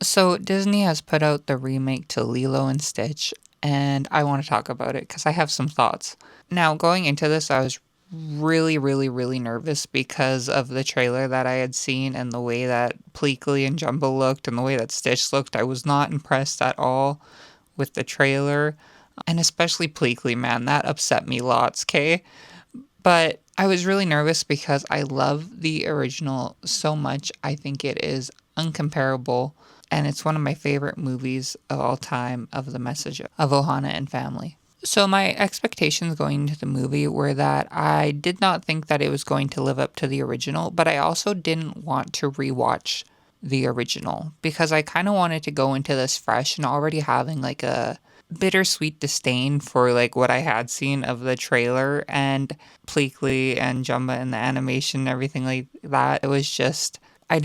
So Disney has put out the remake to Lilo and Stitch, and I want to talk about it because I have some thoughts. Now, going into this, I was really nervous because of the trailer that I had seen and the way that Pleakley and Jumbo looked and the way that Stitch looked. I was not impressed at all with the trailer, and especially Pleakley, man, that upset me lots, okay? But I was really nervous because I love the original so much. I think it is uncomparable, and it's one of my favorite movies of all time of the message of Ohana and family. So my expectations going into the movie were that I did not think that it was going to live up to the original, but I also didn't want to rewatch the original because I kind of wanted to go into this fresh and already having like a bittersweet disdain for like what I had seen of the trailer and Pleakley and Jumba and the animation and everything like that. It was just I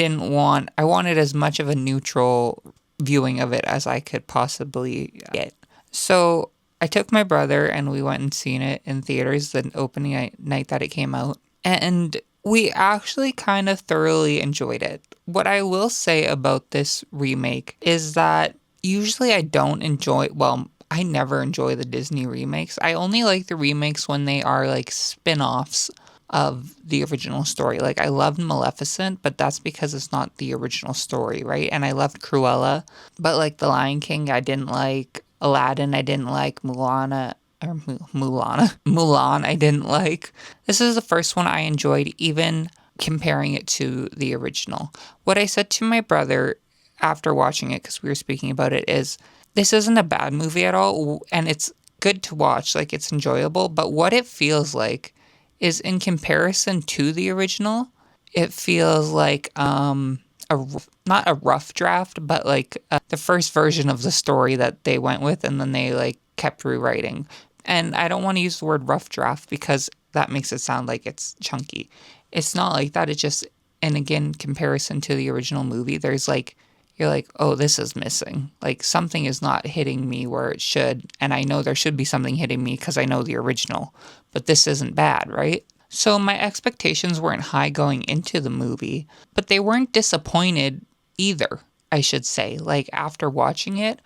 wanted as much of a neutral viewing of it as I could possibly get. So I took my brother and we went and seen it in theaters the opening night that it came out. And we actually kind of thoroughly enjoyed it. What I will say about this remake is that usually I don't enjoy, well, I never enjoy the Disney remakes. I only like the remakes when they are like spin offs of the original story. Like I loved Maleficent, but that's because it's not the original story, right? And I loved Cruella, but like The Lion King, I didn't like. Aladdin, I didn't like. Mulan, I didn't like. This is the first one I enjoyed, even comparing it to the original. What I said to my brother after watching it, because we were speaking about it, is this isn't a bad movie at all, and it's good to watch. Like, it's enjoyable, but what it feels like is in comparison to the original, it feels like not a rough draft, but like the first version of the story that they went with, and then they like kept rewriting. And I don't want to use the word rough draft because that makes it sound like it's chunky. It's not like that. It's just, and again, comparison to the original movie, there's like, you're like, oh, this is missing. Like something is not hitting me where it should. And I know there should be something hitting me because I know the original, but this isn't bad, right? So my expectations weren't high going into the movie, but they weren't disappointed either, I should say. Like after watching it,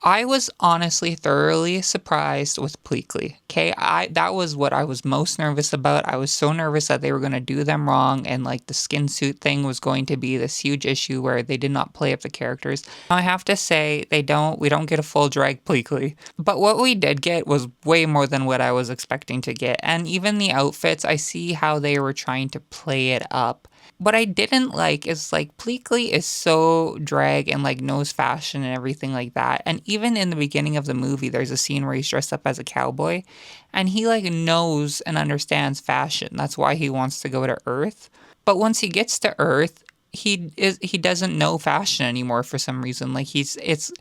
I was honestly thoroughly surprised with Pleakley. Okay, I that was what I was most nervous about. I was so nervous that they were going to do them wrong and like the skin suit thing was going to be this huge issue where they did not play up the characters. I have to say we don't get a full drag Pleakley. But what we did get was way more than what I was expecting to get. And even the outfits, I see how they were trying to play it up. What I didn't like is like Pleakley is so drag and like knows fashion and everything like that. And even in the beginning of the movie, there's a scene where he's dressed up as a cowboy and he like knows and understands fashion. That's why he wants to go to Earth. But once he gets to Earth, he doesn't know fashion anymore for some reason. Like it's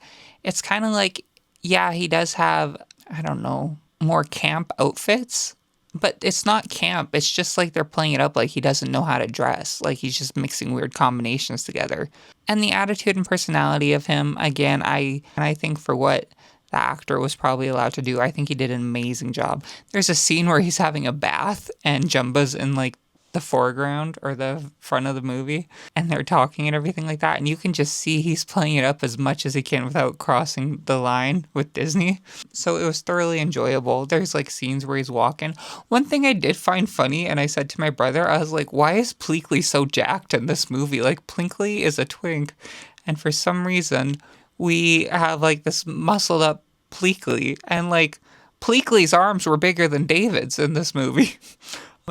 kind of like, yeah, he does have, I don't know, more camp outfits, but it's not camp. It's just like they're playing it up like he doesn't know how to dress. Like he's just mixing weird combinations together. And the attitude and personality of him, again, I think for what the actor was probably allowed to do, I think he did an amazing job. There's a scene where he's having a bath and Jumba's in like the foreground or the front of the movie and they're talking and everything like that, and you can just see he's playing it up as much as he can without crossing the line with Disney. So it was thoroughly enjoyable. There's like scenes where he's walking. One thing I did find funny, and I said to my brother, I was like, why is Pleakley so jacked in this movie? Like Pleakley is a twink, and for some reason we have like this muscled up Pleakley, and like Pleakley's arms were bigger than David's in this movie.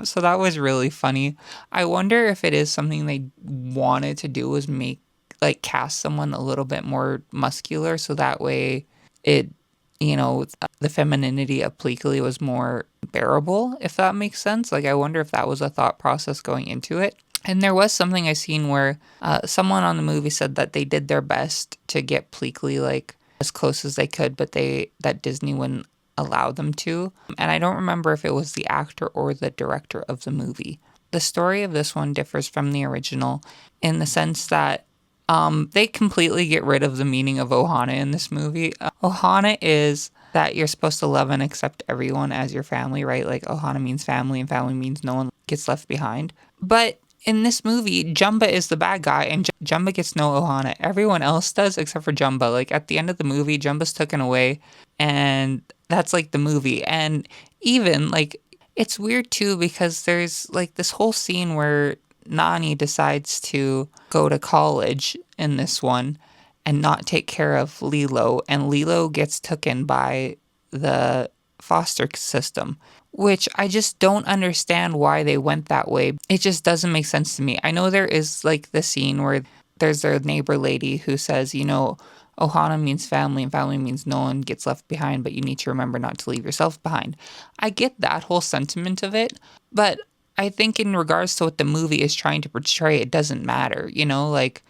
So that was really funny. I wonder if it is something they wanted to do was make like cast someone a little bit more muscular so that way it, the femininity of Pleakley was more bearable, if that makes sense. Like I wonder if that was a thought process going into it. And there was something I seen where someone on the movie said that they did their best to get Pleakley like as close as they could, but that Disney wouldn't allow them to. And I don't remember if it was the actor or the director of the movie. The story of this one differs from the original in the sense that they completely get rid of the meaning of Ohana in this movie. Ohana is that you're supposed to love and accept everyone as your family, right? Like Ohana means family and family means no one gets left behind. But in this movie, Jumba is the bad guy, and Jumba gets no Ohana. Everyone else does except for Jumba. Like at the end of the movie, Jumba's taken away, and that's like the movie. And even like it's weird too because there's like this whole scene where Nani decides to go to college in this one and not take care of Lilo, and Lilo gets taken by the foster system, which I just don't understand why they went that way. It just doesn't make sense to me. I know there is like the scene where there's a neighbor lady who says, Ohana means family and family means no one gets left behind, but you need to remember not to leave yourself behind. I get that whole sentiment of it, but I think in regards to what the movie is trying to portray, it doesn't matter. Like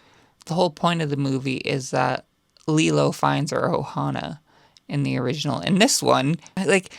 the whole point of the movie is that Lilo finds her Ohana in the original. In this one, like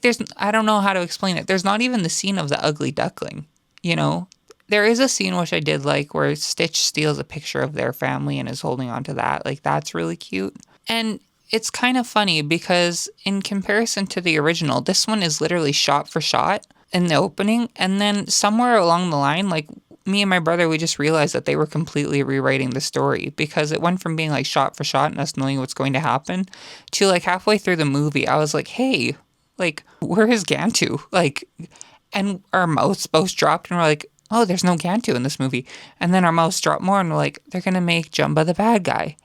there's I don't know how to explain it. There's not even the scene of the ugly duckling, you know? There is a scene which I did like where Stitch steals a picture of their family and is holding on to that. Like that's really cute. And it's kind of funny because in comparison to the original, this one is literally shot for shot in the opening, and then somewhere along the line, like me and my brother, we just realized that they were completely rewriting the story because it went from being like shot for shot and us knowing what's going to happen to like halfway through the movie, I was like, hey, like, where is Gantu? Like, and our mouths both dropped and we're like, oh, there's no Gantu in this movie. And then our mouths dropped more and we're like, they're going to make Jumba the bad guy.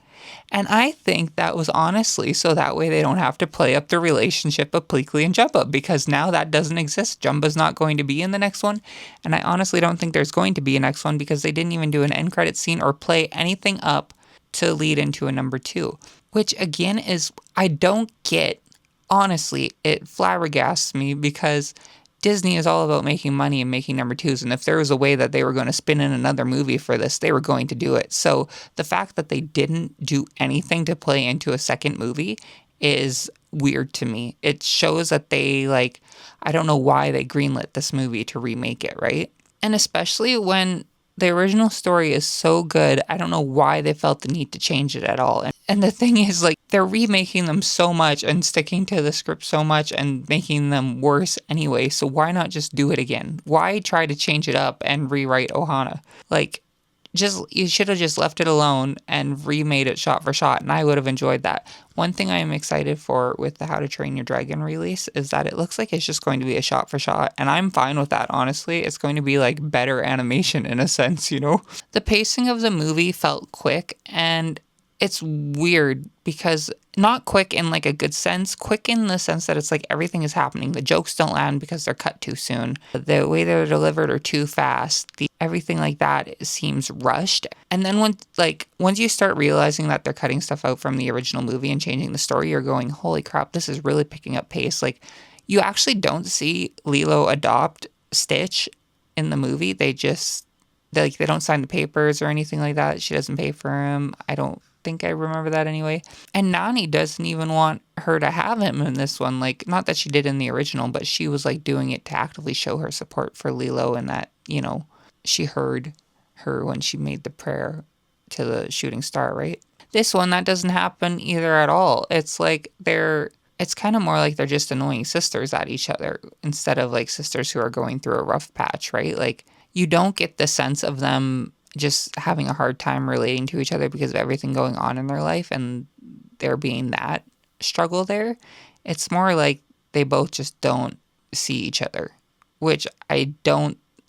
And I think that was honestly so that way they don't have to play up the relationship of Pleakley and Jumba, because now that doesn't exist. Jumba's not going to be in the next one. And I honestly don't think there's going to be a next one because they didn't even do an end credit scene or play anything up to lead into a number 2, which again is, I don't get. Honestly, it flabbergasts me because Disney is all about making money and making number 2s. And if there was a way that they were going to spin in another movie for this, they were going to do it. So the fact that they didn't do anything to play into a second movie is weird to me. It shows that they I don't know why they greenlit this movie to remake it, right? And especially when the original story is so good, I don't know why they felt the need to change it at all. And the thing is, they're remaking them so much and sticking to the script so much and making them worse anyway. So why not just do it again? Why try to change it up and rewrite Ohana? You should have just left it alone and remade it shot for shot, and I would have enjoyed that. One thing I am excited for with the How to Train Your Dragon release is that it looks like it's just going to be a shot for shot, and I'm fine with that, honestly. It's going to be better animation in a sense, The pacing of the movie felt quick, and it's weird because not quick in a good sense, quick in the sense that it's everything is happening. The jokes don't land because they're cut too soon. The way they're delivered are too fast. Everything like that seems rushed. And then once you start realizing that they're cutting stuff out from the original movie and changing the story, you're going, holy crap, this is really picking up pace. You actually don't see Lilo adopt Stitch in the movie. They just, they don't sign the papers or anything like that. She doesn't pay for him. I don't think I remember that anyway. And Nani doesn't even want her to have him in this one. Not that she did in the original, but she was doing it to actively show her support for Lilo, and that, she heard her when she made the prayer to the shooting star, right? This one, that doesn't happen either at all. It's it's kind of more like they're just annoying sisters at each other instead of sisters who are going through a rough patch, right? You don't get the sense of them just having a hard time relating to each other because of everything going on in their life and there being that struggle there. It's more like they both just don't see each other, which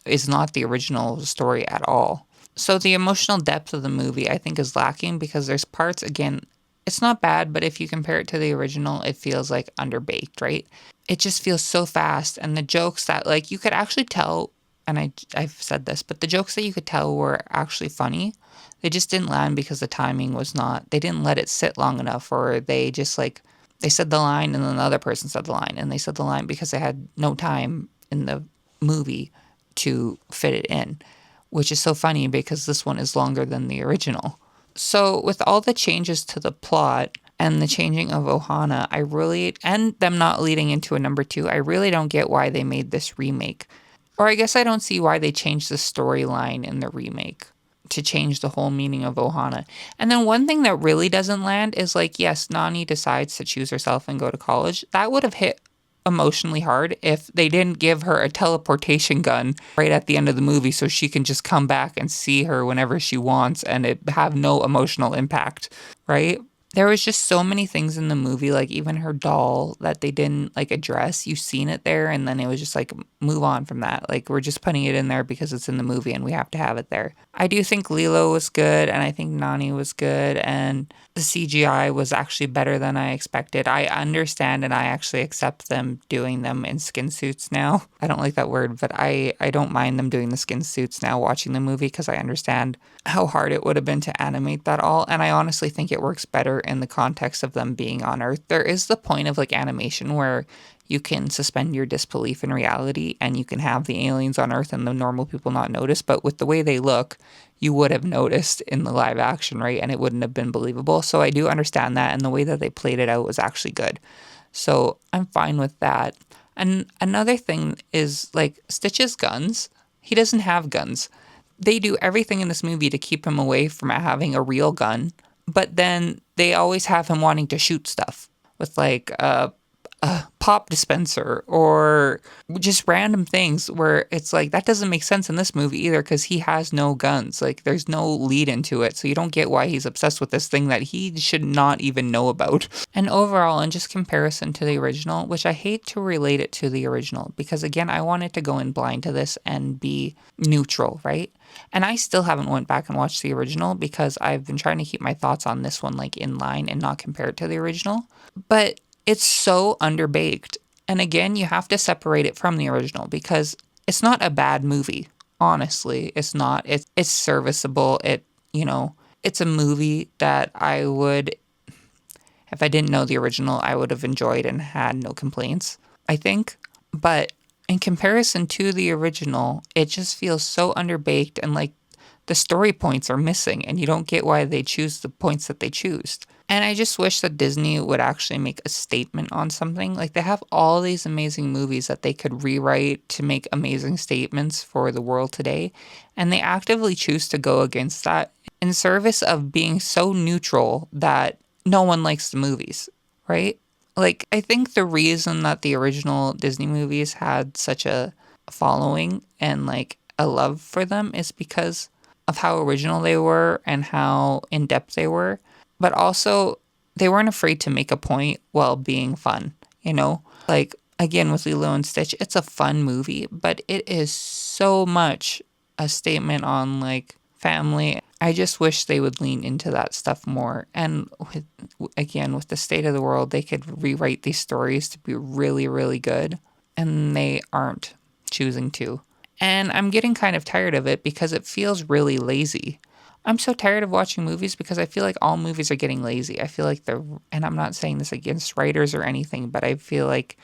is not the original story at all. So the emotional depth of the movie, I think, is lacking because there's parts, again, it's not bad, but if you compare it to the original, it feels underbaked, right? It just feels so fast. And the jokes that you could actually tell, and I've said this, but the jokes that you could tell were actually funny, they just didn't land because the timing was not, they didn't let it sit long enough, or they just they said the line and then the other person said the line, and they said the line because they had no time in the movie to fit it in, which is so funny because this one is longer than the original. So with all the changes to the plot and the changing of Ohana, and them not leading into a number 2, I really don't get why they made this remake. Or I guess I don't see why they changed the storyline in the remake to change the whole meaning of Ohana. And then one thing that really doesn't land is yes, Nani decides to choose herself and go to college. That would have hit emotionally hard if they didn't give her a teleportation gun right at the end of the movie so she can just come back and see her whenever she wants and it have no emotional impact, right? There was just so many things in the movie, like even her doll that they didn't like address. You've seen it there, and then it was just like move on from that. Like we're just putting it in there because it's in the movie and we have to have it there. I do think Lilo was good, and I think Nani was good, and the CGI was actually better than I expected. I understand and I actually accept them doing them in skin suits now. I don't like that word, but I don't mind them doing the skin suits now watching the movie because I understand how hard it would have been to animate that all. And I honestly think it works better in the context of them being on Earth. There is the point of like animation where you can suspend your disbelief in reality and you can have the aliens on Earth and the normal people not notice. But with the way they look, you would have noticed in the live action, right? And it wouldn't have been believable. So I do understand that. And the way that they played it out was actually good. So I'm fine with that. And another thing is like Stitch's guns. He doesn't have guns. They do everything in this movie to keep him away from having a real gun. But then they always have him wanting to shoot stuff with like a pop dispenser or just random things where it's like that doesn't make sense in this movie either because he has no guns. Like there's no lead into it. So you don't get why he's obsessed with this thing that he should not even know about. And overall, in just comparison to the original, which I hate to relate it to the original because again, I wanted to go in blind to this and be neutral, right? And I still haven't went back and watched the original because I've been trying to keep my thoughts on this one like in line and not compare it to the original. But it's so underbaked. And again, you have to separate it from the original because it's not a bad movie. Honestly, it's not. It's serviceable. It's a movie that I would, if I didn't know the original, I would have enjoyed and had no complaints, I think. But in comparison to the original, it just feels so underbaked and like the story points are missing and you don't get why they choose the points that they choose. And I just wish that Disney would actually make a statement on something. Like they have all these amazing movies that they could rewrite to make amazing statements for the world today. And they actively choose to go against that in service of being so neutral that no one likes the movies, right? Like I think the reason that the original Disney movies had such a following and like a love for them is because of how original they were and how in depth they were. But also, they weren't afraid to make a point while being fun, you know? Like, again, with Lilo and Stitch, it's a fun movie, but it is so much a statement on, like, family. I just wish they would lean into that stuff more. And, with the state of the world, they could rewrite these stories to be really, really good. And they aren't choosing to. And I'm getting kind of tired of it because it feels really lazy. I'm so tired of watching movies because I feel like all movies are getting lazy. I feel like and I'm not saying this against writers or anything, but I feel like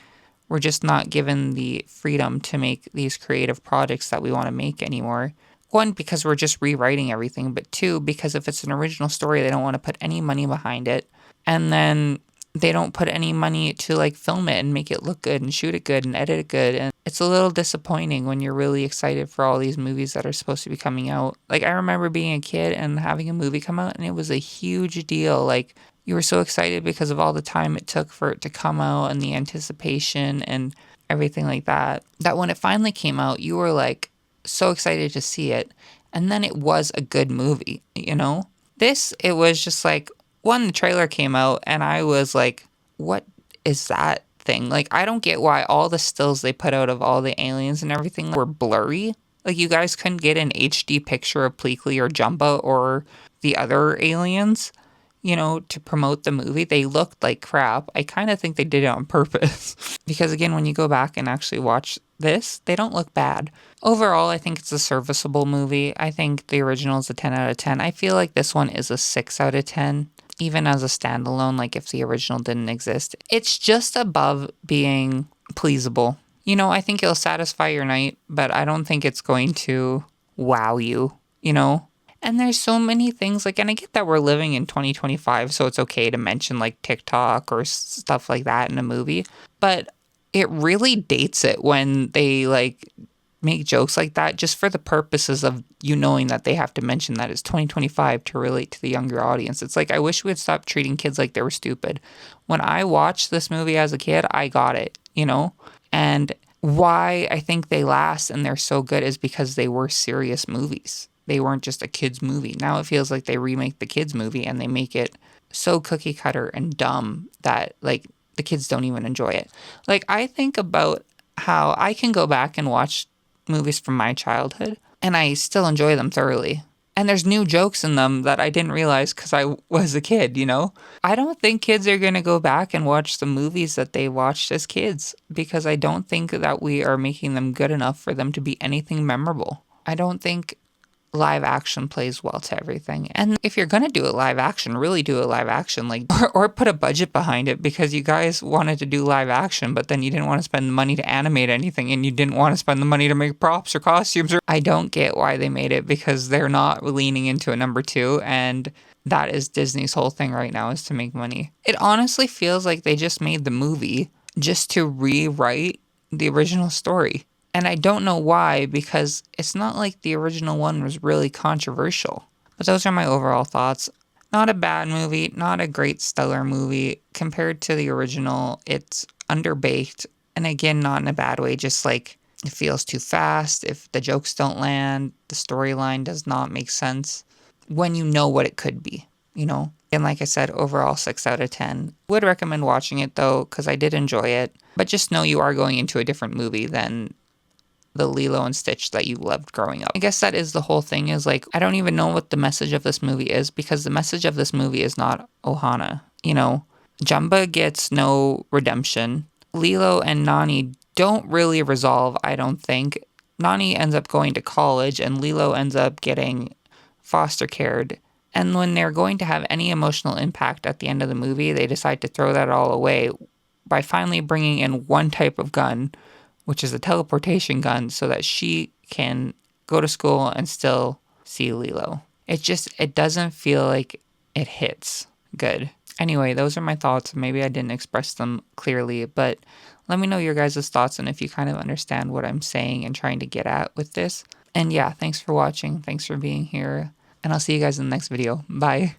we're just not given the freedom to make these creative projects that we want to make anymore. One, because we're just rewriting everything, but two, because if it's an original story, they don't want to put any money behind it. And then they don't put any money to like film it and make it look good and shoot it good and edit it good. And it's a little disappointing when you're really excited for all these movies that are supposed to be coming out. Like I remember being a kid and having a movie come out and it was a huge deal. Like you were so excited because of all the time it took for it to come out and the anticipation and everything like that. That when it finally came out, you were like so excited to see it. And then it was a good movie, you know? This, it was just like, one, the trailer came out and I was like, what is that thing? Like, I don't get why all the stills they put out of all the aliens and everything were blurry. Like, you guys couldn't get an HD picture of Pleakley or Jumba or the other aliens, to promote the movie. They looked like crap. I kind of think they did it on purpose. Because, again, when you go back and actually watch this, they don't look bad. Overall, I think it's a serviceable movie. I think the original is a 10 out of 10. I feel like this one is a 6 out of 10. Even as a standalone, like if the original didn't exist. It's just above being pleasable. I think it'll satisfy your night, but I don't think it's going to wow you, And there's so many things, like, and I get that we're living in 2025, so it's okay to mention, like, TikTok or stuff like that in a movie. But it really dates it when they, like, make jokes like that just for the purposes of knowing that they have to mention that it's 2025 to relate to the younger audience. It's like, I wish we would stop treating kids like they were stupid. When I watched this movie as a kid, I got it. you know? And why I think they last and they're so good is because they were serious movies. They weren't just a kids movie. Now it feels like they remake the kids movie and they make it so cookie cutter and dumb that like the kids don't even enjoy it. Like I think about how I can go back and watch movies from my childhood and I still enjoy them thoroughly. And there's new jokes in them that I didn't realize because I was a kid, you know? I don't think kids are going to go back and watch the movies that they watched as kids because I don't think that we are making them good enough for them to be anything memorable. I don't think live action plays well to everything. And if you're going to do a live action, really do a live action, like, or put a budget behind it because you guys wanted to do live action, but then you didn't want to spend the money to animate anything and you didn't want to spend the money to make props or costumes. Or I don't get why they made it because they're not leaning into a number two. And that is Disney's whole thing right now is to make money. It honestly feels like they just made the movie just to rewrite the original story. And I don't know why, because it's not like the original one was really controversial. But those are my overall thoughts. Not a bad movie, not a great stellar movie. Compared to the original, it's underbaked. And again, not in a bad way, just like it feels too fast. If the jokes don't land, the storyline does not make sense when you know what it could be, you know? And like I said, overall 6 out of 10. Would recommend watching it though, because I did enjoy it. But just know you are going into a different movie than the Lilo and Stitch that you loved growing up. I guess that is the whole thing is like, I don't even know what the message of this movie is because the message of this movie is not Ohana. You know, Jumba gets no redemption. Lilo and Nani don't really resolve, I don't think. Nani ends up going to college and Lilo ends up getting foster cared. And when they're going to have any emotional impact at the end of the movie, they decide to throw that all away by finally bringing in one type of gun, which is a teleportation gun, so that she can go to school and still see Lilo. It doesn't feel like it hits good. Anyway, those are my thoughts. Maybe I didn't express them clearly, but let me know your guys' thoughts and if you kind of understand what I'm saying and trying to get at with this. And yeah, thanks for watching. Thanks for being here. And I'll see you guys in the next video. Bye.